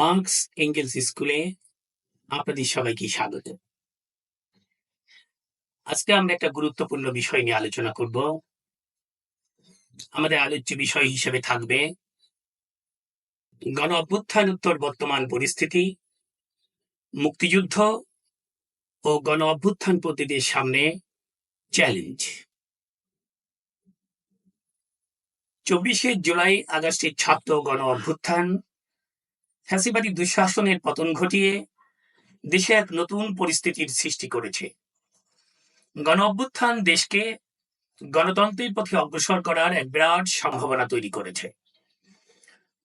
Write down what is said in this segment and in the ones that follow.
Marks angles স্কুলে আপনাদের সবাইকে স্বাগত। আজকে আমরা একটা গুরুত্বপূর্ণ বিষয় নিয়ে আলোচনা করব। আমাদের আলোচ্য বিষয় হিসেবে থাকবে গণ অভ্যুত্থান উত্তর বর্তমান পরিস্থিতি, মুক্তিযুদ্ধ ও গণ অভ্যুত্থানপন্থীদের সামনে চ্যালেঞ্জ। 24শে জুলাই আগস্টের ছাত্র গণ অভ্যুত্থান ফ্যাসিবাদী দুঃশাসনের পতন ঘটিয়ে দেশে এক নতুন পরিস্থিতির সৃষ্টি করেছে। গণ অভ্যুত্থান দেশকে গণতন্ত্রের পথে অগ্রসর করার এক বিরাট সম্ভাবনা তৈরি করেছে।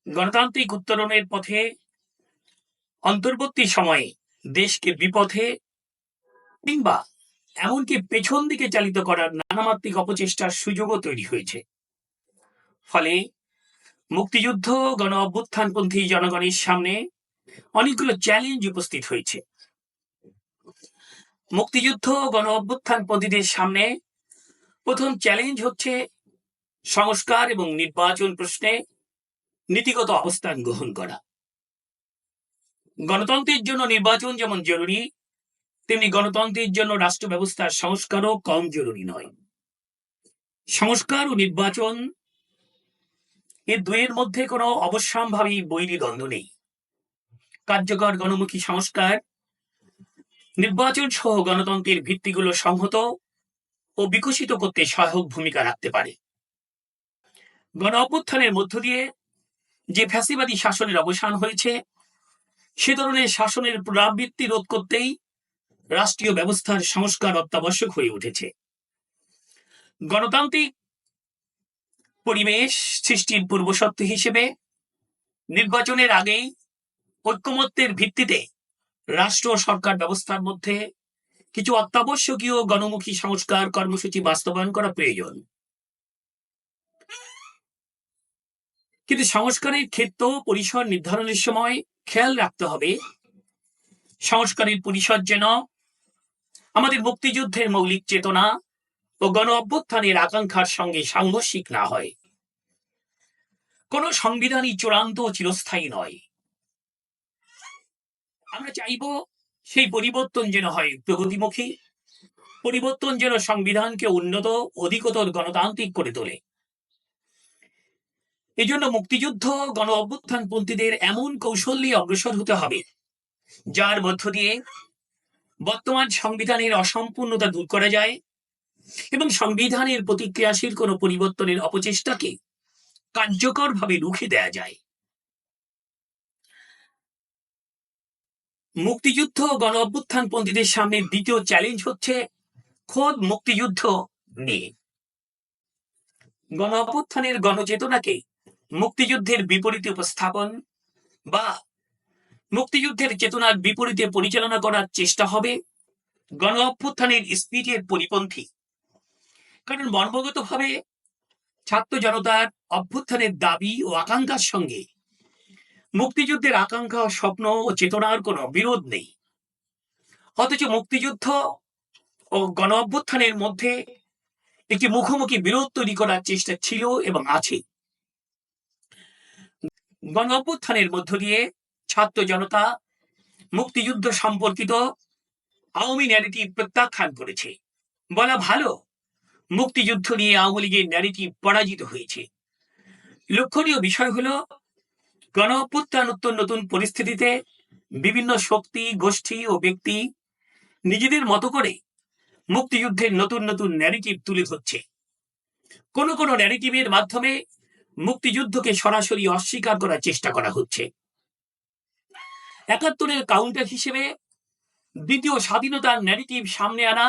গণতান্ত্রিক উত্তরণের পথে অন্তর্বর্তী সময়ে দেশকে বিপথে কিংবা এমনকি পেছন দিকে চালিত করার নানামাত্রিক অপচেষ্টার সুযোগও তৈরি হয়েছে। ফলে মুক্তিযুদ্ধ গণ অভ্যুত্থানপন্থী জনগণের সামনে অনেকগুলো চ্যালেঞ্জ উপস্থিত হয়েছে। মুক্তিযুদ্ধ গণ অভ্যুত্থানপন্থীদের সামনে প্রথম চ্যালেঞ্জ হচ্ছে সংস্কার এবং নির্বাচন প্রশ্নে নীতিগত অবস্থান গ্রহণ করা। গণতন্ত্রের জন্য নির্বাচন যেমন জরুরি, তেমনি গণতন্ত্রের জন্য রাষ্ট্র ব্যবস্থার সংস্কারও কম জরুরি নয়। সংস্কার ও নির্বাচন এর দুয়ের মধ্যে কোনো অবশ্যম্ভাবী বৈরী দ্বন্দ্ব নেই। কার্যকর গণমুখী সংস্কার, নির্বাচন সহ গণতন্ত্রের ভিত্তিগুলো সংহত ও বিকশিত করতে সহায়ক ভূমিকা রাখতে পারে। গণ অভ্যুত্থানের মধ্য দিয়ে যে ফ্যাসিবাদী শাসনের অবসান হয়েছে, সে ধরনের শাসনের পুনরাবৃত্তি রোধ করতেই রাষ্ট্রীয় ব্যবস্থার সংস্কার অত্যাবশ্যক হয়ে উঠেছে। গণতান্ত্রিক পরিবেশ সৃষ্টির পূর্বশর্ত হিসেবে নির্বাচনের আগেই ঐকমত্যের ভিত্তিতে রাষ্ট্র ও সরকার ব্যবস্থার মধ্যে কিছু অত্যাবশ্যকীয় গণমুখী সংস্কার কর্মসূচি বাস্তবায়ন করা প্রয়োজন। কিন্তু সংস্কারের ক্ষেত্র পরিসর নির্ধারণের সময় খেয়াল রাখতে হবে সংস্কারের পরিসর যেন আমাদের মুক্তিযুদ্ধের মৌলিক চেতনা ও গণ অভ্যুত্থানের আকাঙ্ক্ষার সঙ্গে সাংঘর্ষিক না হয়। কোন সংবিধানই চূড়ান্ত চিরস্থায়ী নয়। আমরা চাইব সেই পরিবর্তন যেন হয় প্রগতিমুখী, পরিবর্তন যেন সংবিধানকে উন্নত অধিকতর গণতান্ত্রিক করে তোলে। এই জন্য মুক্তিযুদ্ধ গণ অভ্যুত্থানপন্থীদের এমন কৌশল নিয়ে অগ্রসর হতে হবে যার মধ্য দিয়ে বর্তমান সংবিধানের অসম্পূর্ণতা দূর করা যায় এবং সংবিধানের প্রতিক্রিয়াশীল কোন পরিবর্তনের অপচেষ্টাকে কার্যকরভাবে রুখে দেয়া যায়। মুক্তিযুদ্ধ গণ অভ্যুত্থানপন্থীদের সামনে দ্বিতীয় চ্যালেঞ্জ হচ্ছে খোদ মুক্তিযুদ্ধ নিয়ে। গণ অভ্যুত্থানের গণচেতনাকে মুক্তিযুদ্ধের বিপরীতে উপস্থাপন বা মুক্তিযুদ্ধের চেতনার বিপরীতে পরিচালনা করার চেষ্টা হবে গণ অভ্যুত্থানের স্পিরিটের পরিপন্থী। কারণ মর্মগতভাবে ছাত্র জনতার অভ্যুত্থানের দাবি ও আকাঙ্ক্ষার সঙ্গে মুক্তিযুদ্ধের আকাঙ্ক্ষা, স্বপ্ন ও চেতনার কোনো বিরোধ নেই। অথচ মুক্তিযুদ্ধ ও গণ অভ্যুত্থানের মধ্যে একটি মুখোমুখি বিরোধ তৈরি করার চেষ্টা ছিল এবং আছে। গণ অভ্যুত্থানের মধ্য দিয়ে ছাত্র জনতা মুক্তিযুদ্ধ সম্পর্কিত আওয়ামী ন্যারেটিভ প্রত্যাখ্যান করেছে। বলা ভালো, মুক্তিযুদ্ধ নিয়ে আওয়ামী লীগের ন্যারেটিভ পরাজিত হয়েছে। লক্ষণীয় বিষয় হলো গণ অভ্যুত্থানোত্তর নতুন পরিস্থিতিতে বিভিন্ন শক্তি, গোষ্ঠী ও ব্যক্তি নিজেদের মতো করে মুক্তিযুদ্ধের নতুন নতুন ন্যারেটিভ তুলে ধরছে। কোন কোন ন্যারেটিভের মাধ্যমে মুক্তিযুদ্ধকে সরাসরি অস্বীকার করার চেষ্টা করা হচ্ছে। ৭১-এর কাউন্টার হিসেবে দ্বিতীয় স্বাধীনতার ন্যারেটিভ সামনে আনা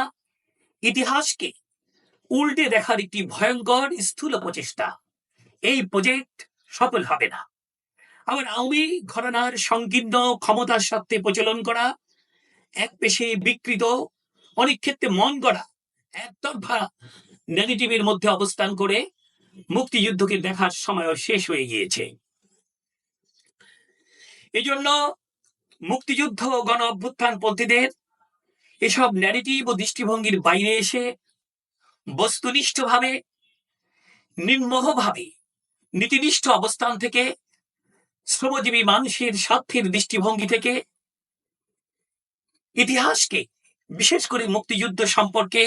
ইতিহাসকে উল্টে দেখার একটি ভয়ঙ্কর স্থূল প্রচেষ্টা। এই প্রজেক্ট সফল হবে না। আবার আওয়ামী ঘরানার সংকীর্ণ ক্ষমতার স্বার্থে প্রচলন করা এক পেশে বিকৃত, অনেক ক্ষেত্রে মন গড়া একতরফা ন্যারেটিভের মধ্যে অবস্থান করে মুক্তিযুদ্ধকে দেখার সময়ও শেষ হয়ে গিয়েছে। এজন্য মুক্তিযুদ্ধ গণ অভ্যুত্থানপন্থীদের এসব ন্যারেটিভ ও দৃষ্টিভঙ্গির বাইরে এসে বস্তুনিষ্ঠভাবে, নির্মোহভাবে, নীতিনিষ্ঠ অবস্থান থেকে শ্রমজীবী মানুষের স্বার্থের দৃষ্টিভঙ্গি থেকে ইতিহাসকে, বিশেষ করে মুক্তিযুদ্ধ সম্পর্কে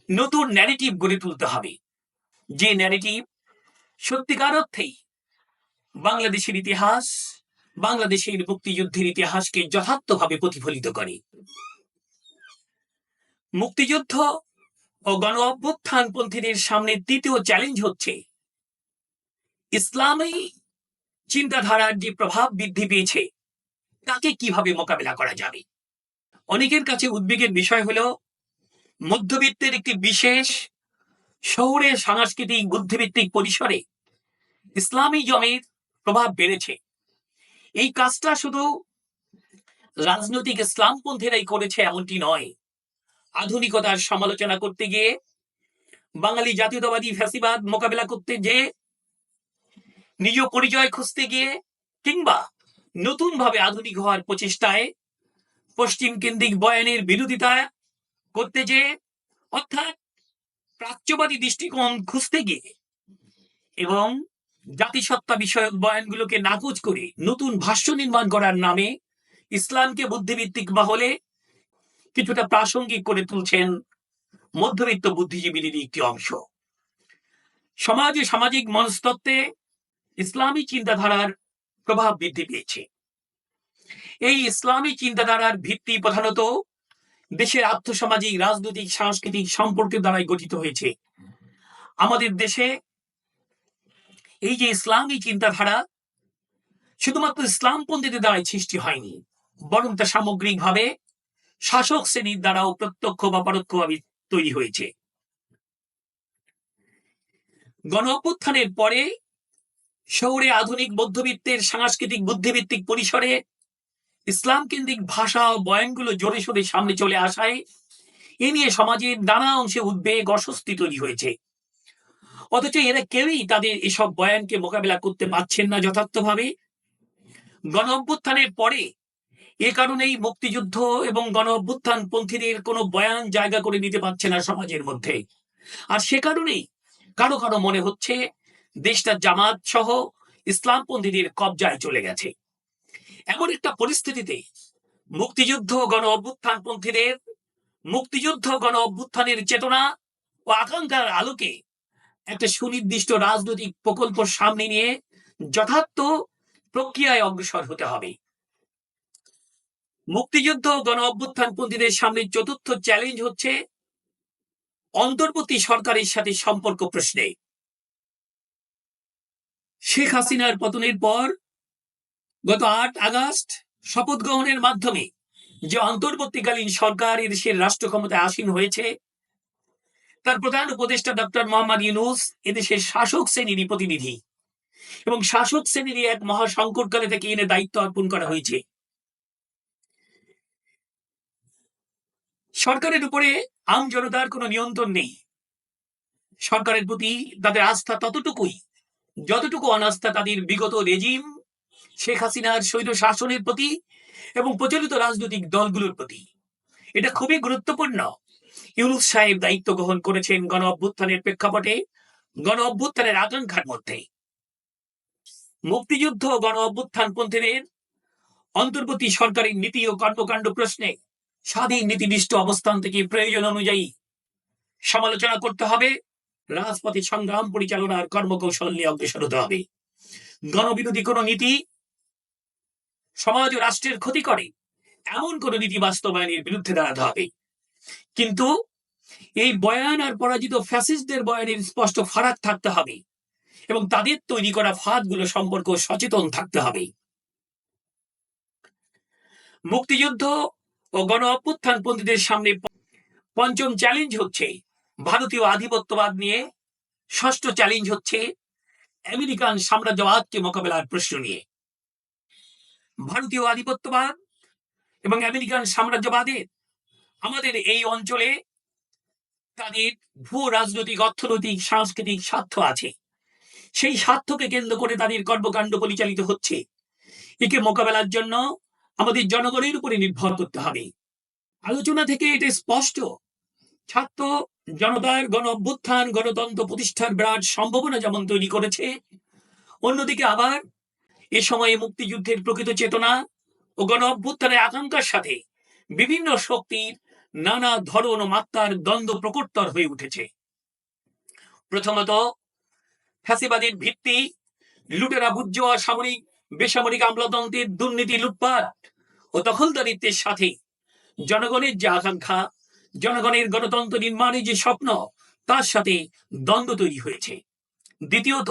নতুন ন্যারেটিভ গড়ে তুলতে হবে, যে ন্যারেটিভ সত্যিকার অর্থেই বাংলাদেশের ইতিহাস, বাংলাদেশের মুক্তিযুদ্ধের ইতিহাসকে যথার্থভাবে প্রতিফলিত করে। মুক্তিযুদ্ধ ও গণ অভ্যুত্থানপন্থীদের সামনে তৃতীয় চ্যালেঞ্জ হচ্ছে ইসলামী চিন্তাধারার যে প্রভাব বৃদ্ধি পেয়েছে তাকে কিভাবে মোকাবেলা করা যাবে। অনেকের কাছে উদ্বেগের বিষয় হলো মধ্যবিত্তের একটি বিশেষ শহুরে সাংস্কৃতিক বুদ্ধিভিত্তিক পরিসরে ইসলামিজমের প্রভাব বেড়েছে। এই কাজটা শুধু রাজনৈতিক ইসলামপন্থীরাই করেছে এমনটি নয়। আধুনিকতার সমালোচনা করতে গিয়ে, বাঙালি জাতীয়তাবাদী ফ্যাসিবাদ মোকাবেলা করতে গিয়ে, নিজ পরিচয় খুঁজতে গিয়ে, কিংবা নতুন ভাবে আধুনিক হওয়ার প্রচেষ্টায় পশ্চিম কেন্দ্রিক বয়ানের বিরোধিতা করতে যে, অর্থাৎ প্রাচ্যবাদী দৃষ্টিকোণ খুঁজতে গিয়ে এবং জাতিসত্তা বিষয়ক বয়ানগুলোকে নাকচ করে নতুন ভাষ্য নির্মাণ করার নামে ইসলামকে বুদ্ধিভিত্তিক মহলে কিছুটা প্রাসঙ্গিক করে তুলছেন মধ্যবিত্ত বুদ্ধিজীবীদের একটি অংশ। সমাজে, সামাজিক মনস্তত্ত্বে ইসলামী চিন্তাধারার প্রভাব বৃদ্ধি পেয়েছে। এই ইসলামী চিন্তাধারার ভিত্তি প্রধানত দেশের আর্থসামাজিক, রাজনৈতিক, সাংস্কৃতিক সম্পর্কের দ্বারাই গঠিত হয়েছে। আমাদের দেশে এই যে ইসলামী চিন্তাধারা শুধুমাত্র ইসলামপন্থীদের দ্বারাই সৃষ্টি হয়নি, বরং তা সামগ্রিকভাবে শাসক শ্রেণীর দ্বারাও প্রত্যক্ষ বা পরোক্ষভাবে তৈরি হয়েছে। গণ অভ্যুত্থানের পরে শহুরে আধুনিক মধ্যবিত্তের সাংস্কৃতিক বুদ্ধিভিত্তিক পরিসরে ইসলাম কেন্দ্রিক ভাষা ও বয়ানগুলো জোরে সোরে সামনে চলে আসায় এ নিয়ে সমাজের নানা অংশে উদ্বেগ, অস্বস্তি তৈরি হয়েছে। অথচ এরা কেউই তাদের এসব বয়ানকে মোকাবেলা করতে পারছেন না যথার্থভাবে। গণ অভ্যুত্থানের পরে এ কারণেই মুক্তিযুদ্ধ এবং গণ অভ্যুত্থান পন্থীদের কোনো বয়ান জায়গা করে নিতে পারছে না সমাজের মধ্যে। আর সে কারণেই কারো কারো মনে হচ্ছে দেশটা জামাত সহ ইসলামপন্থীদের কবজায় চলে গেছে। এমন একটা পরিস্থিতিতে মুক্তিযুদ্ধ গণ অভ্যুত্থান পন্থীদের মুক্তিযুদ্ধ গণ অভ্যুত্থানের চেতনা ও আকাঙ্ক্ষার আলোকে একটা সুনির্দিষ্ট রাজনৈতিক প্রকল্প সামনে নিয়ে যথার্থ প্রক্রিয়ায় অগ্রসর হতে হবে। মুক্তিযুদ্ধ গণ অভ্যুত্থানপন্থীদের সামনে চতুর্থ চ্যালেঞ্জ হচ্ছে অন্তর্বর্তী সরকারের সাথে সম্পর্ক প্রশ্নে। শেখ হাসিনার পতনের পর গত 8 আগস্ট শপথ গ্রহণের মাধ্যমে যে অন্তর্বর্তীকালীন সরকার এদেশের রাষ্ট্র ক্ষমতায় আসীন হয়েছে, তার প্রধান উপদেষ্টা ডক্টর মোহাম্মদ ইউনূস এদেশের শাসক শ্রেণীরই প্রতিনিধি এবং শাসক শ্রেণীরই এক মহাসংকটকালে তাকে এনে দায়িত্ব অর্পণ করা হয়েছে। সরকারের উপরে আম জনতার কোনো নিয়ন্ত্রণ নেই। সরকারের প্রতি তাদের আস্থা ততটুকুই যতটুকু অনাস্থা তাদের বিগত রেজিম, শেখ হাসিনার স্বৈর শাসনের প্রতি এবং প্রচলিত রাজনৈতিক দলগুলোর প্রতি। এটা খুবই গুরুত্বপূর্ণ। ইউনূস সাহেব দায়িত্ব গ্রহণ করেছেন গণ অভ্যুত্থানের প্রেক্ষাপটে, গণ অভ্যুত্থানের আকাঙ্ক্ষার মধ্যে। মুক্তিযুদ্ধ গণ অভ্যুত্থানপন্থীদের অন্তর্বর্তী সরকারের নীতি ও কর্মকাণ্ড প্রশ্নে স্বাধীন নীতিনিষ্ঠ অবস্থান থেকে প্রয়োজন অনুযায়ী সমালোচনা করতে হবে, রাজপথে সংগ্রাম পরিচালনার কর্মকৌশল নিয়ে অগ্রসর হতে হবে। গণবিরোধী কোন নীতি সমাজ ও রাষ্ট্রের ক্ষতি করে এমন কোন নীতি বাস্তবায়নের বিরুদ্ধে দাঁড়াতে হবে। কিন্তু এই বয়ান আর পরাজিত ফ্যাসিস্টদের বয়ানের স্পষ্ট ফারাক থাকতে হবে এবং তাদের তৈরি করা ফাঁদগুলো সম্পর্কে সচেতন থাকতে হবে। মুক্তিযুদ্ধ ও গণ অভ্যুত্থানপন্থীদের সামনে পঞ্চম চ্যালেঞ্জ হচ্ছে ভারতীয় আধিপত্যবাদ নিয়ে, ষষ্ঠ চ্যালেঞ্জ হচ্ছে আমেরিকান সাম্রাজ্যবাদকে মোকাবেলার প্রশ্ন নিয়ে। ভারতীয় আধিপত্যবাদ এবং আমেরিকান সাম্রাজ্যবাদের আমাদের এই অঞ্চলে তাদের ভূ রাজনৈতিক, অর্থনৈতিক, সাংস্কৃতিক স্বার্থ আছে। সেই স্বার্থকে কেন্দ্র করে তাদের কর্মকাণ্ড পরিচালিত হচ্ছে। একে মোকাবেলার জন্য আমাদের জনগণের উপরে নির্ভর করতে হবে। আলোচনা থেকে এটা স্পষ্ট, ছাত্র জনতার গণ অভ্যুত্থান গণতন্ত্র প্রতিষ্ঠার বিরাট সম্ভাবনা যেমন তৈরি করেছে, অন্যদিকে আবার এ সময়ে মুক্তিযুদ্ধের প্রকৃত চেতনা ও গণ অভ্যুত্থানের আকাঙ্ক্ষার সাথে বিভিন্ন শক্তির নানা ধরন ও মাত্রার দ্বন্দ্ব প্রকটতর হয়ে উঠেছে। প্রথমত, ফ্যাসিবাদের ভিত্তি লুটেরা বুর্জোয়া সামরিক বেসামরিক আমলাতন্ত্রের দুর্নীতি, লুটপাট ও দখলদারিত্বের সাথে জনগণের যে আকাঙ্ক্ষা, জনগণের গণতন্ত্র নির্মাণের যে স্বপ্ন, তার সাথে দ্বন্দ্ব তৈরি হয়েছে। দ্বিতীয়ত,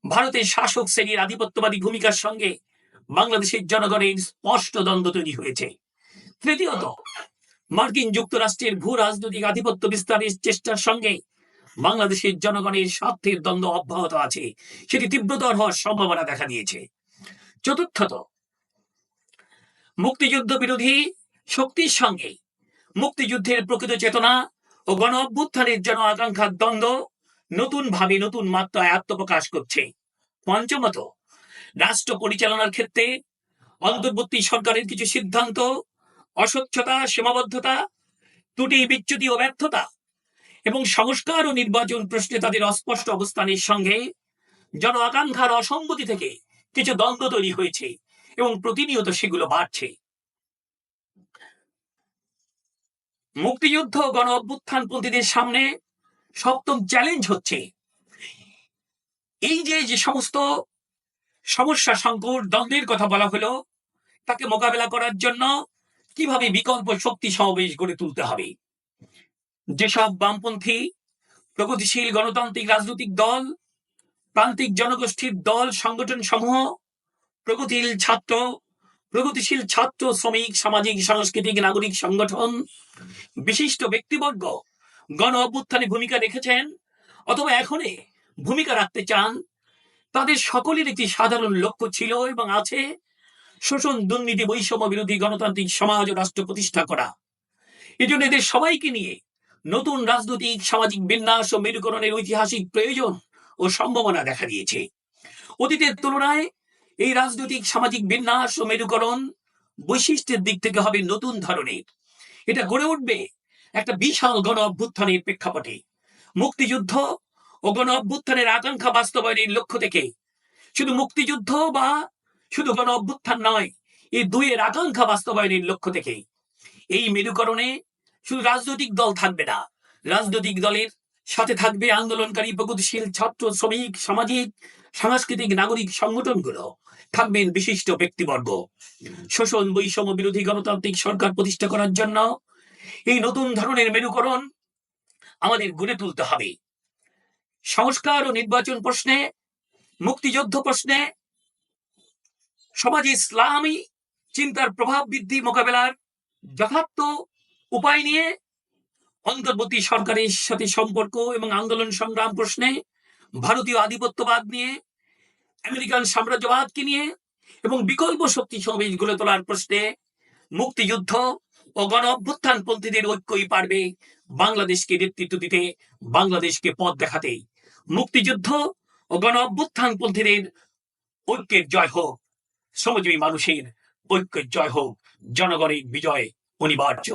ভারতের শাসক শ্রেণীর আধিপত্যবাদী ভূমিকার সঙ্গে বাংলাদেশের জনগণের স্পষ্ট দ্বন্দ্ব তৈরি হয়েছে। তৃতীয়ত, মার্কিন যুক্তরাষ্ট্রের ভূ রাজনৈতিক আধিপত্য বিস্তারের চেষ্টার সঙ্গে বাংলাদেশের জনগণের স্বার্থের দ্বন্দ্ব অব্যাহত আছে, সেটি তীব্রতর হওয়ার সম্ভাবনা দেখা দিয়েছে। চতুর্থত, মুক্তিযুদ্ধ বিরোধী শক্তির সঙ্গে মুক্তিযুদ্ধের প্রকৃত চেতনা ও গণ অভ্যুত্থানের জন আকাঙ্ক্ষার দ্বন্দ্ব নতুন ভাবে নতুন মাত্রায় আত্মপ্রকাশ করছে। পঞ্চমত, রাষ্ট্র পরিচালনার ক্ষেত্রে অন্তর্বর্তী সরকারের কিছু সিদ্ধান্ত অস্বচ্ছতা, সীমাবদ্ধতা, ত্রুটি, বিচ্যুতি ও ব্যর্থতা এবং সংস্কার ও নির্বাচন প্রশ্নে তাদের অস্পষ্ট অবস্থানের সঙ্গে জন আকাঙ্ক্ষার অসঙ্গতি থেকে কিছু দ্বন্দ্ব তৈরি হয়েছে এবং প্রতিনিয়ত সেগুলো বাড়ছে। মুক্তিযুদ্ধ গণ অভ্যুত্থানপন্থীদের সামনে সপ্তম চ্যালেঞ্জ হচ্ছে এই যে সমস্ত সমস্যা, সংকট, দ্বন্দ্বের কথা বলা হলো, তাকে মোকাবেলা করার জন্য কিভাবে বিকল্প শক্তি সমাবেশ গড়ে তুলতে হবে। যেসব বামপন্থী প্রগতিশীল গণতান্ত্রিক রাজনৈতিক দল, প্রান্তিক জনগোষ্ঠীর দল, সংগঠন সমূহ, প্রগতিশীল ছাত্র, শ্রমিক, সামাজিক, সাংস্কৃতিক, নাগরিক সংগঠন, বিশিষ্ট ব্যক্তিবর্গ গণ অভ্যুত্থানে ভূমিকা রেখেছেন অথবা এখনে ভূমিকা রাখতে চান, তাদের সকলের একটি সাধারণ লক্ষ্য ছিল এবং আছে শোষণ, দুর্নীতি, বৈষম্য বিরোধী গণতান্ত্রিক সমাজ ও রাষ্ট্র প্রতিষ্ঠা করা। এজন্য এদের সবাইকে নিয়ে নতুন রাজনৈতিক সামাজিক বিন্যাস ও মেরুকরণের ঐতিহাসিক প্রয়োজন ও সম্ভাবনা দেখা দিয়েছে। অতীতের তুলনায় এই রাজনৈতিক সামাজিক বিন্যাস ও মেরুকরণ বৈশিষ্ট্যের দিক থেকে হবে নতুন ধরনের। এটা গড়ে উঠবে একটা বিশাল গণ অভ্যুত্থানের প্রেক্ষাপটে। মুক্তিযুদ্ধ ও গণ অভ্যুত্থানের আকাঙ্ক্ষা বাস্তবায়নের লক্ষ্য থেকে শুধু মুক্তিযুদ্ধ বা শুধু গণ অভ্যুত্থান নয়, এই দুইয়ের আকাঙ্ক্ষা বাস্তবায়নের লক্ষ্য থেকে এই মেরুকরণে শুধু রাজনৈতিক দল থাকবে না, রাজনৈতিক দলের সাথে থাকবে আন্দোলনকারী প্রগতিশীল ছাত্র, শ্রমিক, সামাজিক, সাংস্কৃতিক, নাগরিক সংগঠনগুলো, থাকবেন বিশিষ্ট ব্যক্তিবর্গ। শোষণ, বৈষম্য বিরোধী গণতান্ত্রিক সরকার প্রতিষ্ঠা করার জন্য এই নতুন ধরনের মেরুকরণ আমাদের গড়ে তুলতে হবে। সংস্কার ও নির্বাচন প্রশ্নে, মুক্তিযুদ্ধ প্রশ্নে, সমাজে ইসলামী চিন্তার প্রভাব বৃদ্ধি মোকাবেলার যথার্থ উপায় নিয়ে, অন্তর্বর্তী সরকারের সাথে সম্পর্ক এবং আন্দোলন সংগ্রাম প্রশ্নে, ভারতীয় আধিপত্যবাদ নিয়ে, আমেরিকান সাম্রাজ্যবাদকে নিয়ে এবং বিকল্প শক্তি সমাবেশ গড়ে তোলার প্রশ্নে মুক্তিযুদ্ধ ও গণ অভ্যুত্থানপন্থীদের ঐক্যই পারবে বাংলাদেশকে নেতৃত্ব দিতে, বাংলাদেশকে পথ দেখাতে। মুক্তিযুদ্ধ ও গণ অভ্যুত্থানপন্থীদের ঐক্যের জয় হোক, শ্রমজীবী মানুষের ঐক্যের জয় হোক, জনগণের বিজয় অনিবার্য।